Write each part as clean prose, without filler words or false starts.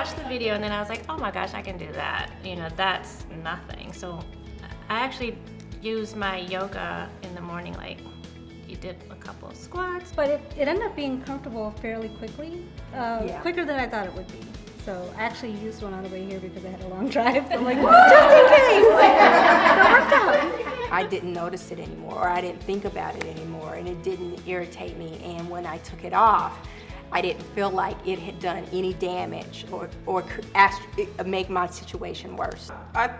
watched the video and then I was like, oh my gosh, I can do that. You know, that's nothing. So I actually use my yoga in the morning, like you did a couple of squats. But it ended up being comfortable fairly quickly, quicker than I thought it would be. So I actually used one on the way here because I had a long drive. So I'm like, just in case. So it worked out. I didn't notice it anymore, or I didn't think about it anymore, and it didn't irritate me. And when I took it off, I didn't feel like it had done any damage or could make my situation worse.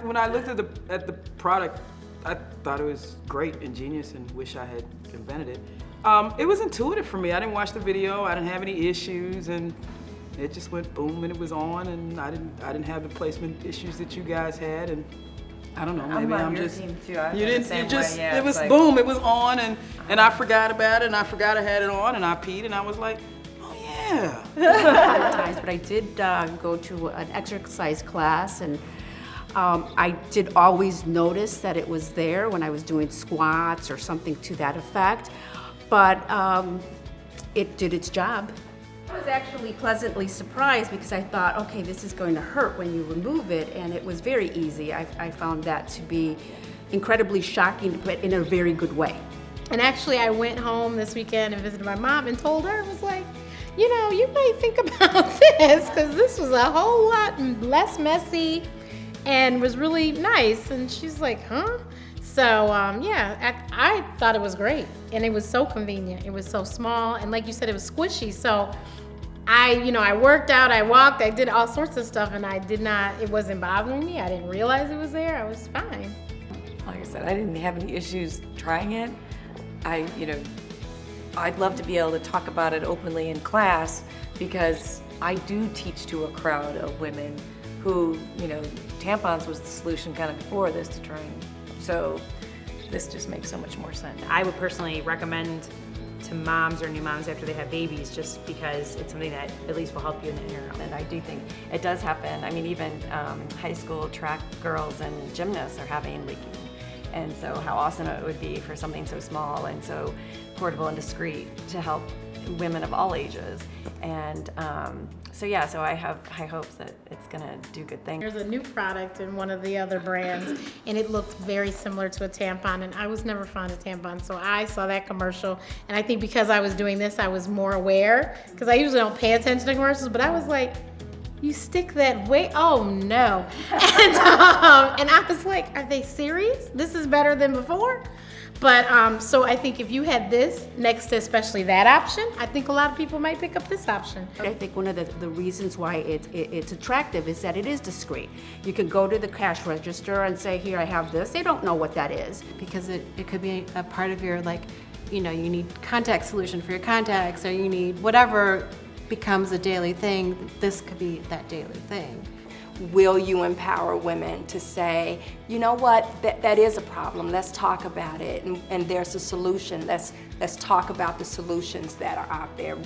When I looked at the product, I thought it was great, ingenious, and wish I had invented it. It was intuitive for me. I didn't watch the video. I didn't have any issues, and it just went boom, and it was on. And I didn't have the placement issues that you guys had, and I don't know. Maybe I'm just. Team too. I you feel didn't. the same You just. way. Yeah, it was like, boom. It was on, and I forgot about it, and I forgot I had it on, and I peed, and I was like, oh yeah. But I did go to an exercise class, and I did always notice that it was there when I was doing squats or something to that effect, but it did its job. I was actually pleasantly surprised because I thought, okay, this is going to hurt when you remove it, and it was very easy. I found that to be incredibly shocking, but in a very good way. And actually, I went home this weekend and visited my mom and told her, I was like, you know, you might think about this because this was a whole lot less messy and was really nice. And she's like, huh? So yeah, I thought it was great. And it was so convenient. It was so small. And like you said, it was squishy. So I worked out, I walked, I did all sorts of stuff, and it wasn't bothering me. I didn't realize it was there. I was fine. Like I said, I didn't have any issues trying it. I'd love to be able to talk about it openly in class because I do teach to a crowd of women who, tampons was the solution kind of before this to try and, so this just makes so much more sense. I would personally recommend to moms or new moms after they have babies just because it's something that at least will help you in the interim. And I do think it does happen. I mean, even high school track girls and gymnasts are having leaking. And so how awesome it would be for something so small and so portable and discreet to help women of all ages. And so I have high hopes that it's gonna do good things. There's a new product in one of the other brands, and it looked very similar to a tampon, and I was never fond of tampons, so I saw that commercial, and I think because I was doing this, I was more aware, because I usually don't pay attention to commercials, but I was like, you stick that way? Oh no. And I was like, are they serious? This is better than before? But so I think if you had this next to especially that option, I think a lot of people might pick up this option. I think one of the reasons why it's attractive is that it is discreet. You can go to the cash register and say, here, I have this. They don't know what that is. Because it could be a part of your, you need contact solution for your contacts, or you need whatever becomes a daily thing. This could be that daily thing. Will you empower women to say, you know what, that is a problem, let's talk about it, and there's a solution, let's talk about the solutions that are out there.